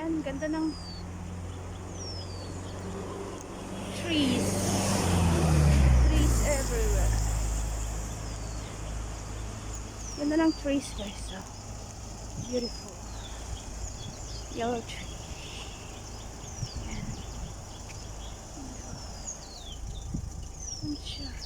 Ayan, ganda ng trees. Trees everywhere. Ganda ng trees guys. So, beautiful. Yellow tree. Ayan. Ayan siya.